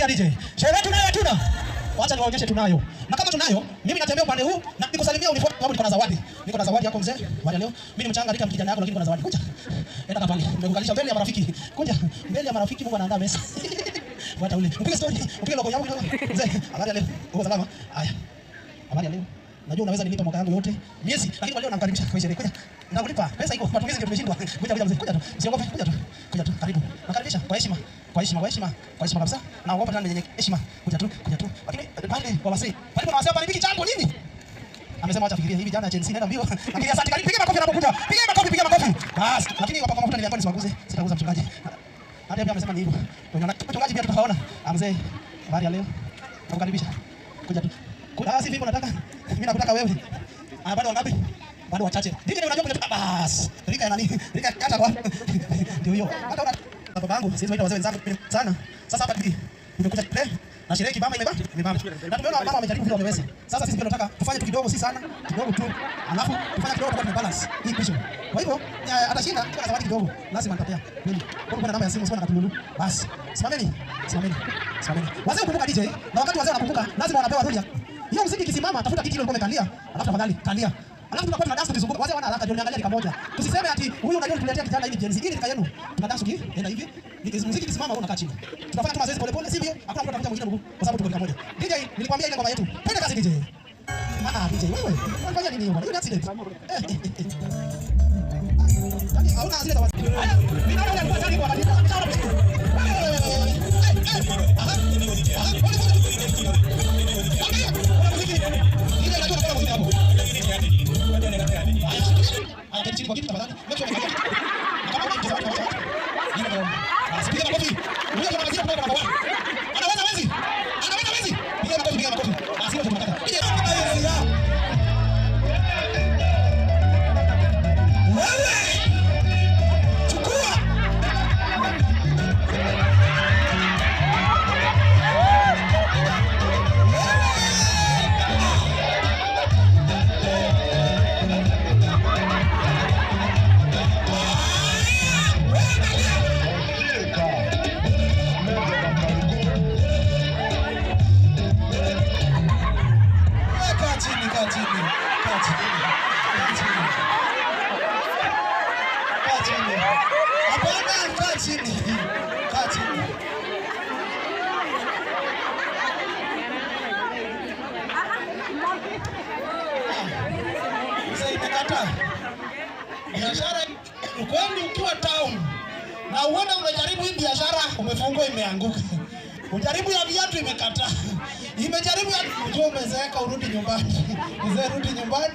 Sikia DJ. Sherehe tunayo hatuna. Wacha niwaonyeshe tunayo. Na kama tunayo, mimi natembea upande huu na nikusalimia unifuate sababu niko na zawadi. Niko na zawadi yako mzee. Baada leo mimi ni mchanga rika kijana yako lakini niko na zawadi. Kuja. Enda kapale. Nimekukalisha mbele ya marafiki. Kuja. Mbele ya marafiki Mungu anaandaa mesa. Wacha ule. Upige story. Upige logo yangu mzee. Habari leo. Uko salama? Haya. Habari leo. Najua unaweza nilipa mwaka yangu yote. Miezi lakini leo nakukaribisha kwa sherehe. Kuja. Nakulipa. Pesa iko. Matumizi ndio tumeshindwa. Kuja mzee. Kuja tu. Usiogope. Kuja tu. Kuja tu. Karibu. Nakaribisha kwa heshima. Kwa heshima kabisa. Na naogopa tena mwenye heshima. Kuja tu. Lakini pale kwa wasee. Pale kwa wasee hapa nipiki jambo nini? Amesema acha fikiria hivi jana Chelsea nenda mbio. Lakini asante karibu piga makofi anapokuja. Piga makofi. Bas. Lakini wapaka mafuta niliambiwa nisiwaguze. Sitaguza mchungaji. Hata pia amesema ni hivyo. Kwenye mchungaji pia tutaona. Mzee. Habari ya leo. Nakukaribisha. Kuja tu. Si vipi unataka? Mimi nakutaka wewe. Bado wangapi? Bado wachache. Ndivyo unajua kwenye bas. Rika ya nani? Rika kata kwa. Ndio hiyo. Hata una baba yangu sisi tunaita wazee wenzangu sana. Sasa hapa nimekuja kule na sherehe kibamba imebamba. Na tumeona mama amejaribu vile wameweza. Sasa sisi pia tunataka tufanye tu kidogo, si sana, kidogo tu. Alafu tufanye kidogo kwa balance hii kesho. Kwa hivyo atashinda kwa zawadi kidogo. Lazima nitapea. Mimi. Kwa kuna namba ya simu sio na katululu. Basi. Simameni. Wazee ukumbuka DJ. Na wakati wazee wanakumbuka lazima wanapewa rulia. Hiyo muziki kisimama tafuta kiti ile ulikuwa umekalia. Alafu tafadhali kalia. Alafu tunakuwa tuna dance tukizunguka. Wazee wana haraka ndio niangalia dakika moja. Tusiseme ati huyu unajua tuletea kijana hivi jenzi. Hili yenu. Tuna dance enda hivi. Muziki kisimama unakaa chini. Tutafanya tu mazoezi pole pole, sivyo? Hakuna mtu atakuja mwingine mguu kwa sababu tuko dakika moja. DJ, nilikwambia ile ngoma yetu. Twende kazi DJ. DJ wewe. Unafanya nini hiyo bwana? Hiyo ni accident. Hauna accident wazi. Mimi naona alikuwa tayari kwa kanisa. Kwa kitu tafadhali. Kama una mtazamo wa hiyo. Piga makofi. Wewe kama unazidi kwa baba. Anaweza wezi. Piga makofi. Basi ndio tunataka. Wewe. Chukua. Biashara kwani ukiwa town na uona unajaribu hii biashara umefungwa imeanguka. Ujaribu ya viatu imekataa. Imejaribu ya unajua umezeeka urudi nyumbani. Mzee rudi nyumbani.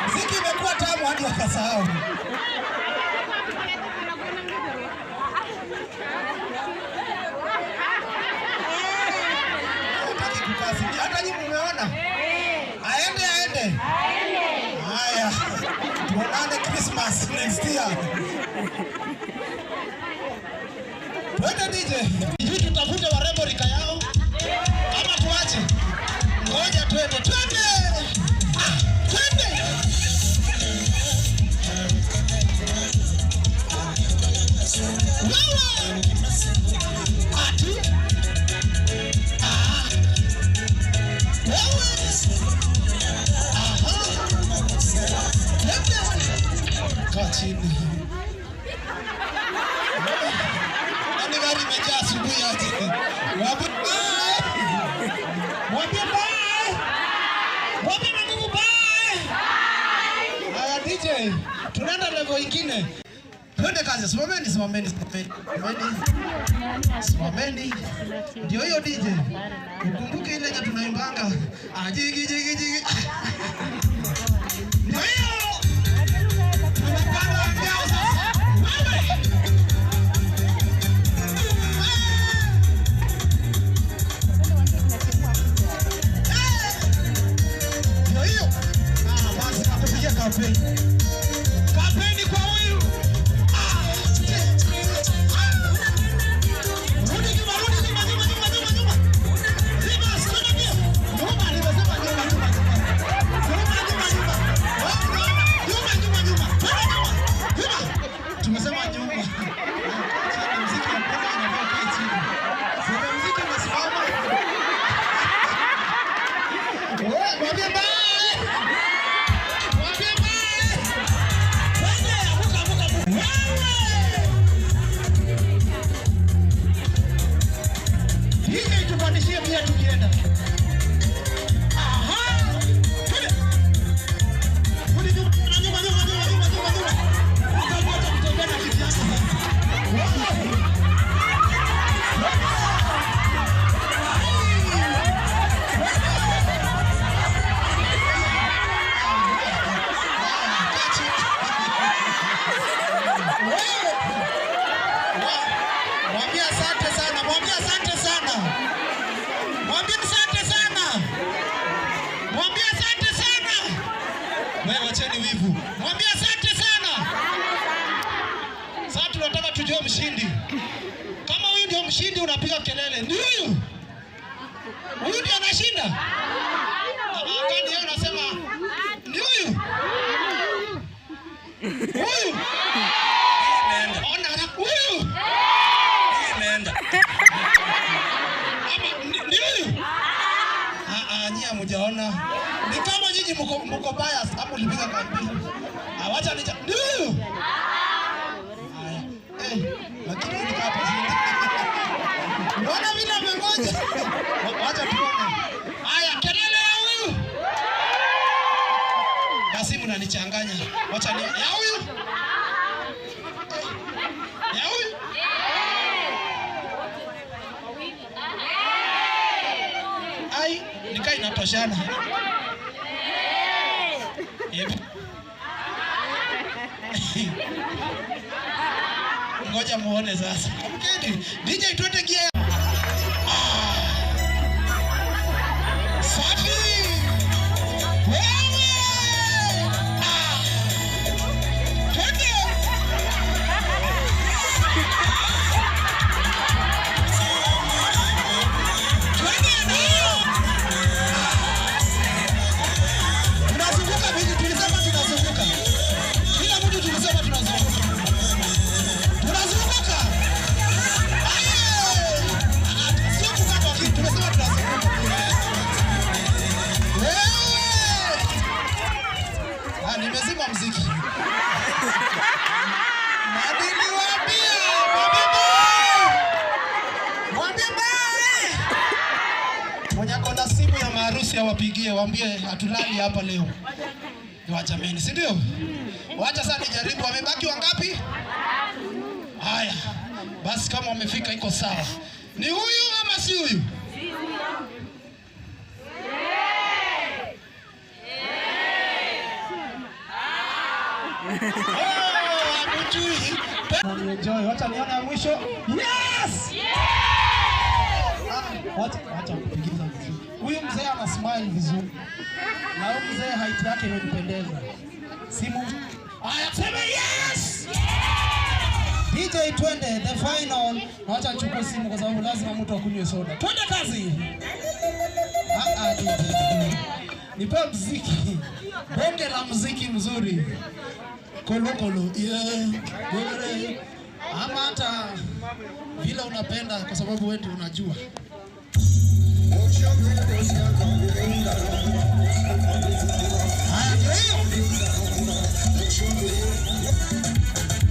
Muziki imekuwa tamu hadi wakasahau. Hata nyinyi mmeona? Aende. Haya. Tuonane Christmas next year. Twende DJ. Hivi tutafute warembo rika yao. Ama tuache. Ngoja twende. Tunaenda level ingine. Twende kazi. Simameni. Ndio hiyo DJ. Ukumbuke ile yenye tunaimbanga. Jigi. Ndio hiyo. Tunapanga ngao sasa. Kapeni kwa huyu. Rudi nyuma. Nyuma, sio ndio? Nyuma, nimesema nyuma. Nyuma. Tumesema nyuma. Muziki wa Kongo unafaa chini. Sio muziki unasimama. Mwambie bye. Hii tupandishie pia tukienda. Aha! Rudi nyuma. Utaanza kutembea na kiti yako. Mwambie asante sana. Mwambie asante sana. Wewe wacheni wivu. Mwambie asante sana. Sasa tunataka tujue mshindi. Kama huyu ndio mshindi unapiga kelele. Ni huyu. Huyu ndio anashinda. Akani yeye unasema ni huyu. Huyu. Ona huyu. Imeenda. Ama ni huyu. Nyinyi hamjaona. Ni kama nyinyi mko bias hapo ulipiga kambi. Awacha ni huyu. Lakini ni hapa zindi. Mbona mimi nimengoja? Acha tuone. Haya, kelele ya huyu. Basi mnanichanganya. Acha ni ya huyu. Ya huyu. Ai, nikai inatoshana. Ngoja muone sasa. Mkeni, DJ tuende gear. Safi. Wewe. Twende. Tunazunguka vipi? Tulisema tunazunguka. Kila mtu tulisema tunazunguka. Tunazunguka. Sio kukata kitu, tunasema tunazunguka. Nimezima muziki. Madini waambia, mwambie bye. Mwenye konda simu ya maharusi awapigie, waambie hatulali hapa leo. Wacha mimi, si ndio? Wacha sasa nijaribu. Wamebaki wangapi? Haya. Basi kama wamefika iko sawa. Ni huyu ama si huyu? Enjoy. Wacha nione mwisho. Yes! Wacha kupigiza vizuri. Huyu mzee ana smile vizuri. Na huyu mzee height yake imependeza. Simu. Haya, sema yes! DJ twende the final. Wacha nichukue simu kwa sababu lazima mtu akunywe soda. Twende kazi. Nipe muziki. Bonge la muziki mzuri. Kolo. Yeah. Ama hata vile unapenda kwa sababu wewe ndio unajua. Haya,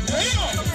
ndio hiyo.